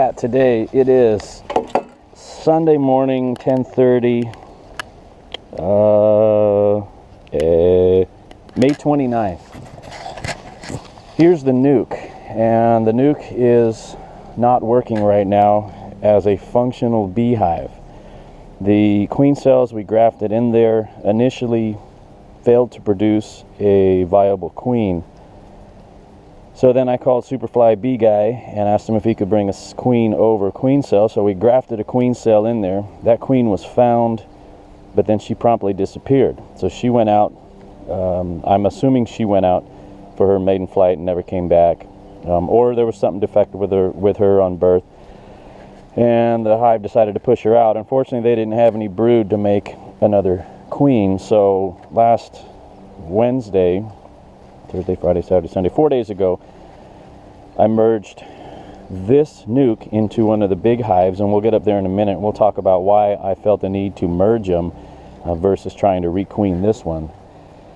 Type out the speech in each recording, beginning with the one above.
at today. It is Sunday morning, 10:30, May 29th. Here's the Nuke, and the Nuke is not working right now as a functional beehive. The queen cells we grafted in there initially failed to produce a viable queen. So then I called Superfly Bee Guy and asked him if he could bring a queen cell. So we grafted a queen cell in there. That queen was found, but then she promptly disappeared. So she went out. I'm assuming she went out for her maiden flight and never came back, or there was something defective with her on birth, and the hive decided to push her out. Unfortunately, they didn't have any brood to make another queen. So last Wednesday, Thursday, Friday, Saturday, Sunday, 4 days ago, I merged this Nuke into one of the big hives, and we'll get up there in a minute. We'll talk about why I felt the need to merge them versus trying to requeen this one.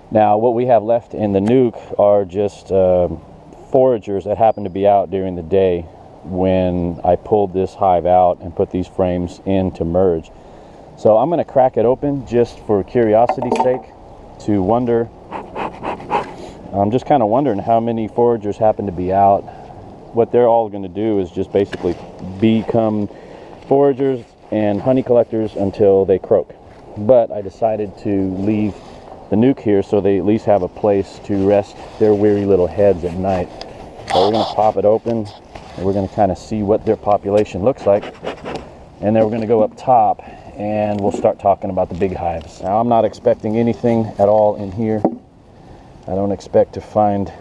Now, what we have left in the Nuke are just foragers that happen to be out during the day when I pulled this hive out and put these frames in to merge. So I'm going to crack it open just for curiosity's sake to wonder. I'm just kind of wondering how many foragers happen to be out. What they're all going to do is just basically become foragers and honey collectors until they croak. But I decided to leave the Nuke here so they at least have a place to rest their weary little heads at night. So we're going to pop it open and we're going to kind of see what their population looks like. And then we're going to go up top and we'll start talking about the big hives. Now, I'm not expecting anything at all in here. I don't expect to find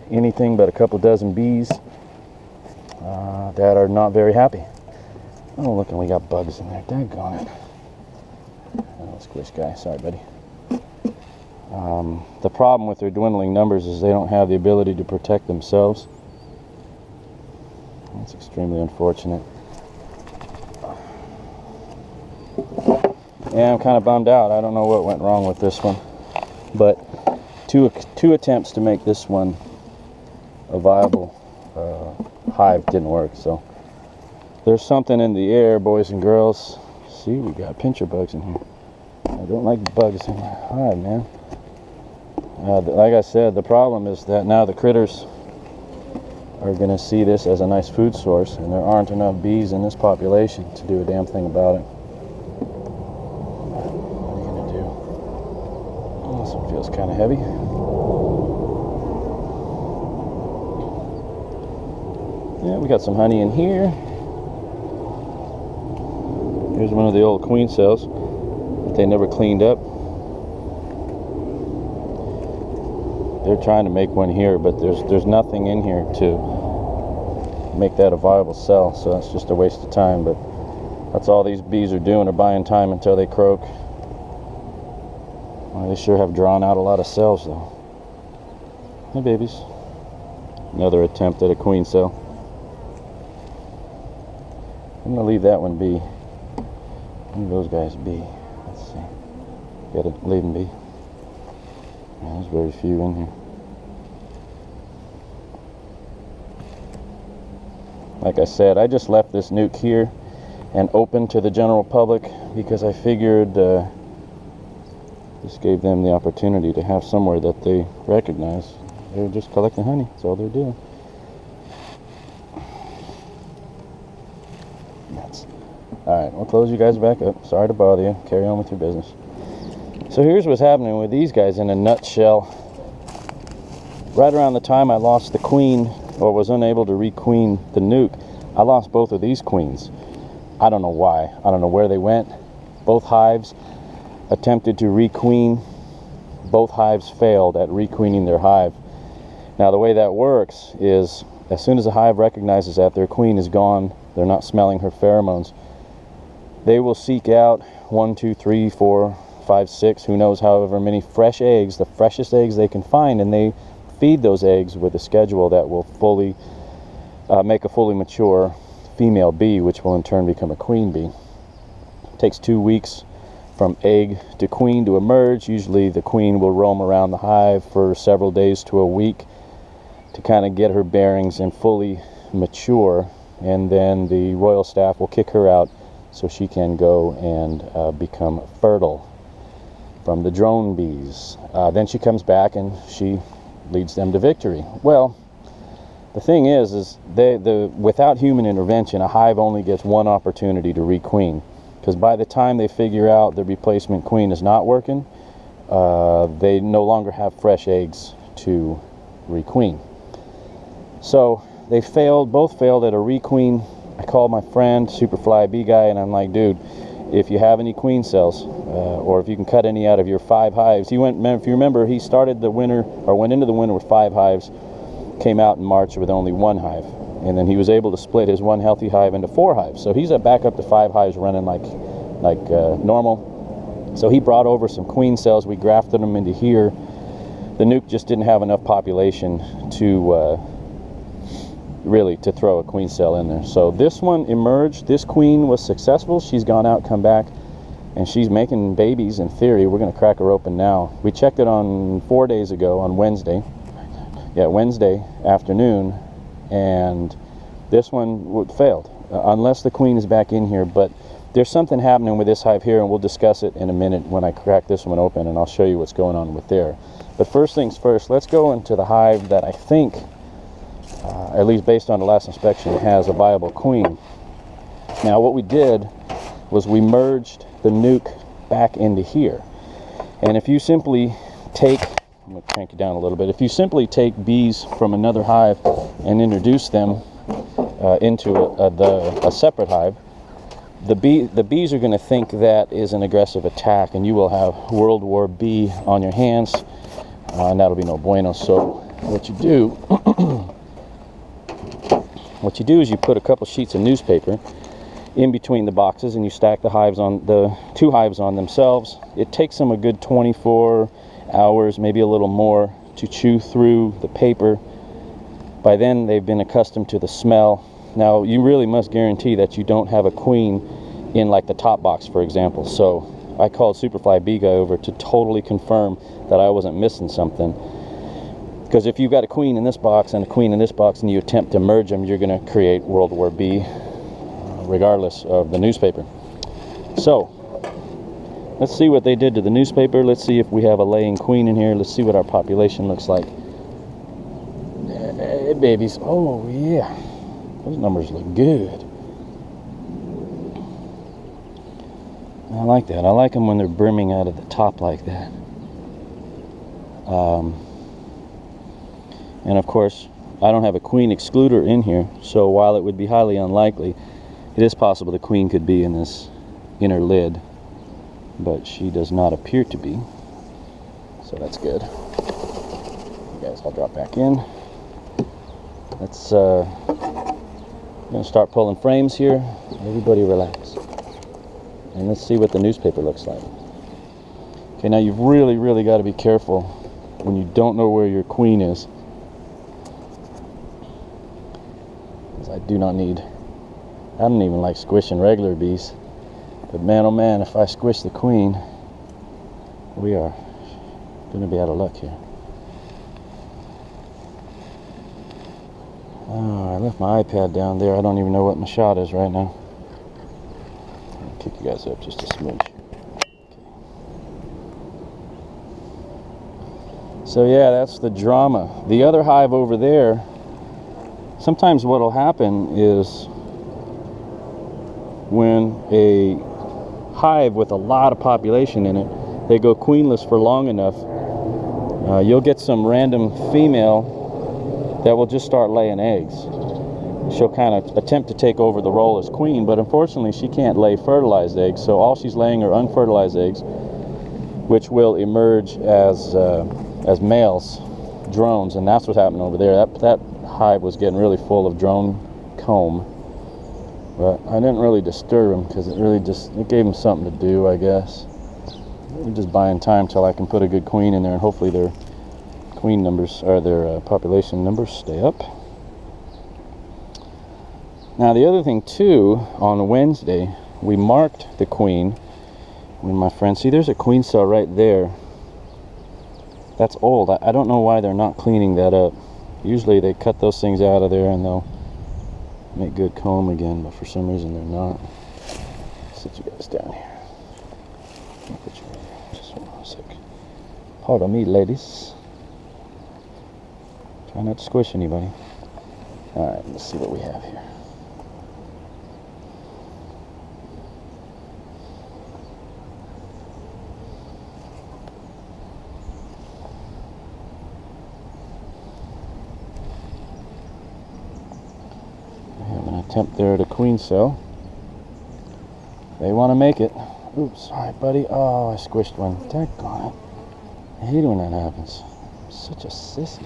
anything but a couple dozen bees that are not very happy. Oh, look, and we got bugs in there. Daggone it. Oh, squish guy. Sorry, buddy. The problem with their dwindling numbers is they don't have the ability to protect themselves. That's extremely unfortunate. Yeah, I'm kind of bummed out. I don't know what went wrong with this one, but two attempts to make this one a viable hive didn't work. So there's something in the air, boys and girls. See, we got pincher bugs in here. I don't like bugs in my hive, man. Like I said, the problem is that now the critters are going to see this as a nice food source, and there aren't enough bees in this population to do a damn thing about it. What are you going to do? Oh, this one feels kind of heavy. Yeah, we got some honey in here. Here's one of the old queen cells that they never cleaned up. They're trying to make one here, but there's nothing in here to make that a viable cell, so that's just a waste of time. But that's all these bees are doing, are buying time until they croak. Well, they sure have drawn out a lot of cells, though. Hey, babies. Another attempt at a queen cell. I'm gonna leave that one be. Leave those guys be. Let's see. Gotta leave them be. Yeah, there's very few in here. Like I said, I just left this Nuke here and open to the general public because I figured this gave them the opportunity to have somewhere that they recognize. They're just collecting honey. That's all they're doing. Alright, we'll close you guys back up. Sorry to bother you. Carry on with your business. So here's what's happening with these guys in a nutshell. Right around the time I lost the queen, or was unable to requeen the Nuke, I lost both of these queens. I don't know why. I don't know where they went. Both hives attempted to requeen. Both hives failed at requeening their hive. Now, the way that works is as soon as a hive recognizes that their queen is gone, they're not smelling her pheromones, they will seek out 1, 2, 3, 4, 5, 6, who knows, however many fresh eggs, the freshest eggs they can find, and they feed those eggs with a schedule that will fully make a fully mature female bee, which will in turn become a queen bee. It takes 2 weeks from egg to queen to emerge. Usually the queen will roam around the hive for several days to a week to kind of get her bearings and fully mature and then the royal staff will kick her out so she can go and become fertile from the drone bees. Then she comes back and she leads them to victory. Well, the thing is without human intervention, a hive only gets one opportunity to requeen, because by the time they figure out the replacement queen is not working, they no longer have fresh eggs to requeen. So they both failed at a requeen. I called my friend, Superfly Bee Guy, and I'm like, dude, if you have any queen cells, or if you can cut any out of your 5 hives. If you remember, he started the winter, or went into the winter with 5 hives, came out in March with only 1 hive, and then he was able to split his 1 healthy hive into 4 hives. So he's back up to 5 hives running like normal. So he brought over some queen cells. We grafted them into here. The Nuke just didn't have enough population to really to throw a queen cell in there. So this one emerged. This queen was successful. She's gone out, come back, and she's making babies in theory. We're going to crack her open now. We checked it on 4 days ago on Wednesday. Yeah, Wednesday afternoon, and this one failed, unless the queen is back in here. But there's something happening with this hive here, and we'll discuss it in a minute when I crack this one open, and I'll show you what's going on with there. But first things first, let's go into the hive that I think, at least based on the last inspection, has a viable queen. Now what we did was we merged the Nuke back into here, and if you simply take, I'm going to crank it down a little bit. If you simply take bees from another hive and introduce them into a separate hive, the bees are going to think that is an aggressive attack, and you will have World War B on your hands, and that'll be no bueno. So what you do is you put a couple sheets of newspaper in between the boxes, and you stack the hives on the 2 hives on themselves. It takes them a good 24 hours, maybe a little more, to chew through the paper. By then they've been accustomed to the smell. Now you really must guarantee that you don't have a queen in like the top box, for example. So I called Superfly Bee Guy over to totally confirm that I wasn't missing something, because if you've got a queen in this box and a queen in this box and you attempt to merge them, you're going to create World War B regardless of the newspaper. So let's see what they did to the newspaper. Let's see if we have a laying queen in here. Let's see what our population looks like. Hey, babies. Oh, yeah. Those numbers look good. I like that. I like them when they're brimming out of the top like that. And of course, I don't have a queen excluder in here, so while it would be highly unlikely, it is possible the queen could be in this inner lid, but she does not appear to be, so that's good. You guys, I'll drop back in. Let's I'm gonna start pulling frames here. Everybody relax, and let's see what the newspaper looks like. Okay, now you've really got to be careful when you don't know where your queen is, because I don't even like squishing regular bees. But man, oh man, if I squish the queen, we are going to be out of luck here. Oh, I left my iPad down there. I don't even know what my shot is right now. I'll kick you guys up just a smidge. Okay. So yeah, that's the drama. The other hive over there, sometimes what will happen is when a hive with a lot of population in it, they go queenless for long enough, you'll get some random female that will just start laying eggs. She'll kind of attempt to take over the role as queen, but unfortunately she can't lay fertilized eggs, so all she's laying are unfertilized eggs, which will emerge as males, drones, and that's what's happening over there. That hive was getting really full of drone comb. But I didn't really disturb them because it gave them something to do, I guess. We're just buying time till I can put a good queen in there, and hopefully their queen numbers, or their population numbers, stay up. Now the other thing too, on Wednesday we marked the queen. When my friend, see, there's a queen cell right there. That's old. I don't know why they're not cleaning that up. Usually they cut those things out of there and they'll make good comb again, but for some reason they're not. Sit you guys down here. I'll put you right here. Just hold on a sec. Pardon me, ladies. Try not to squish anybody. Alright, let's see what we have here. We have an attempt there at a queen cell. They want to make it. Oops, sorry, buddy. Oh, I squished one. Daggone it. I hate it when that happens. I'm such a sissy.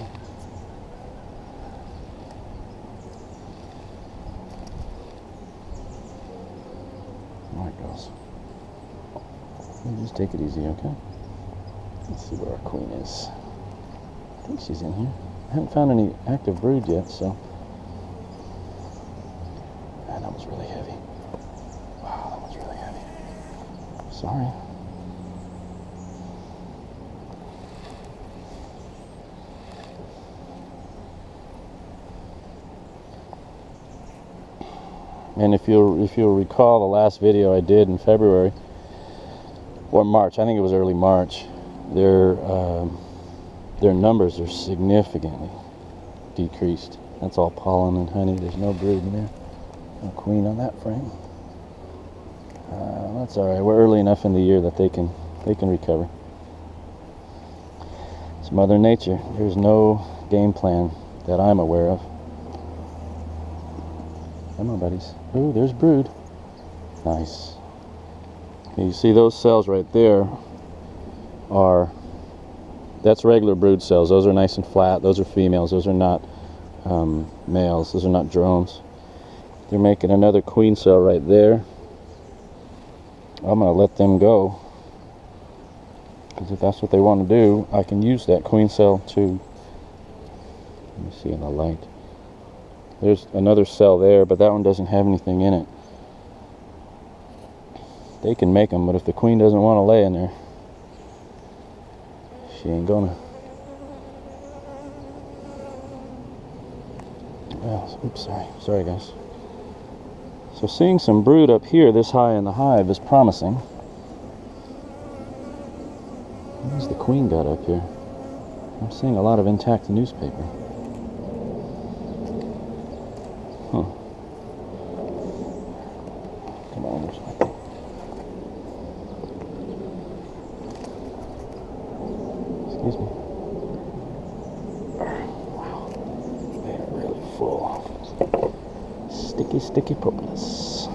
There it goes. Just take it easy, okay? Let's see where our queen is. I think she's in here. I haven't found any active brood yet, so. Man, that was really heavy. Wow, that was really heavy. Sorry. And if you'll recall the last video I did in February or March, I think it was early March, their numbers are significantly decreased. That's all pollen and honey. There's no brood in there. No queen on that frame. That's all right. We're early enough in the year that they can recover. It's Mother Nature. There's no game plan that I'm aware of. Come on, buddies. Ooh, there's brood. Nice. You see those cells right there that's regular brood cells. Those are nice and flat. Those are females. Those are not males. Those are not drones. They're making another queen cell right there. I'm going to let them go, because if that's what they want to do, I can use that queen cell to, let me see in the light. There's another cell there, but that one doesn't have anything in it. They can make them, but if the queen doesn't want to lay in there, she ain't gonna. Well, oops, sorry guys. So seeing some brood up here this high in the hive is promising. Where's the queen got up here? I'm seeing a lot of intact newspaper. Huh. Come on, there's my thing. Excuse me. Wow. They are really full. Sticky propolis.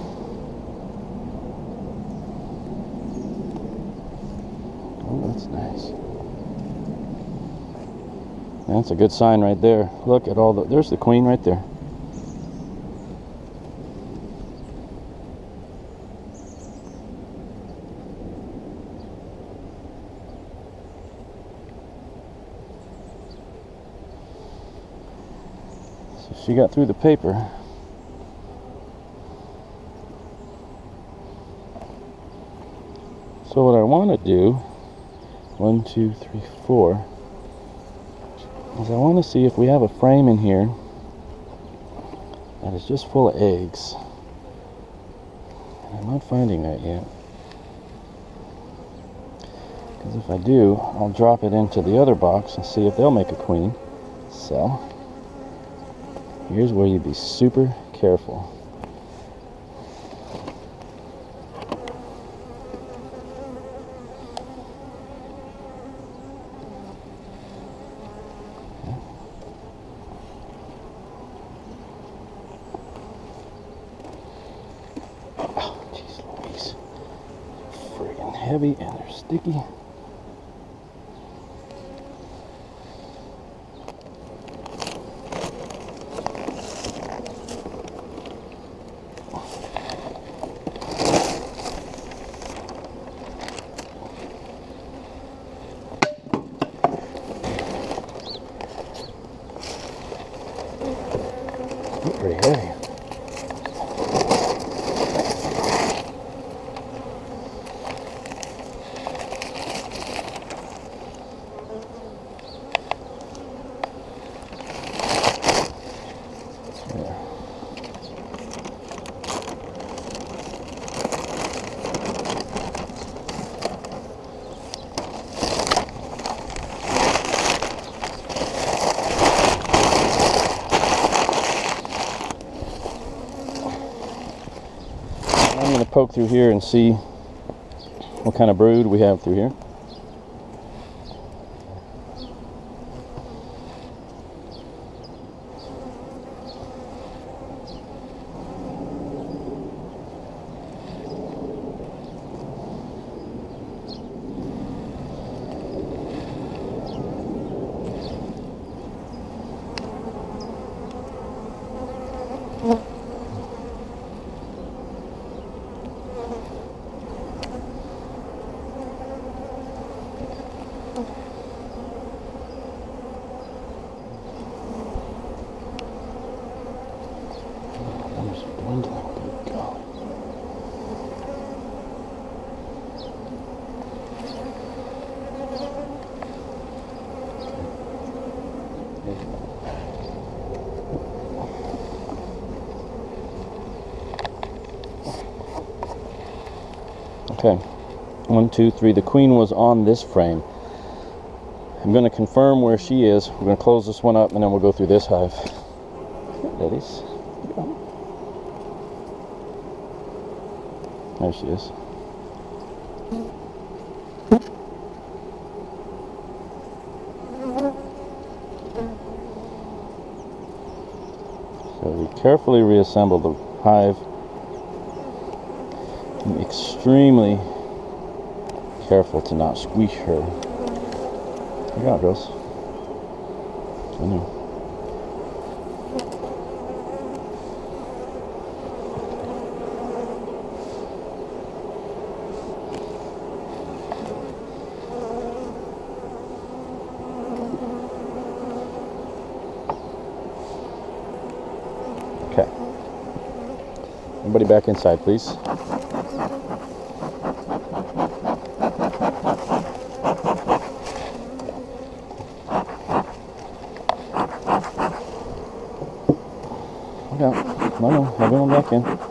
Oh, that's nice. That's a good sign right there. Look at all there's the queen right there. So she got through the paper. So what I want to do, 1, 2, 3, 4, is I want to see if we have a frame in here that is just full of eggs. And I'm not finding that yet. Because if I do, I'll drop it into the other box and see if they'll make a queen. So, here's where you be super careful. Heavy and they're sticky. They're pretty heavy. poke through here and see what kind of brood we have through here. Okay, 1, 2, 3. The queen was on this frame. I'm going to confirm where she is. We're going to close this one up and then we'll go through this hive. Ladies. There she is. So we carefully reassemble the hive. I'm extremely careful to not squeeze her. Here you go, girls. I know. Okay. Everybody back inside, please. No, everyone back in.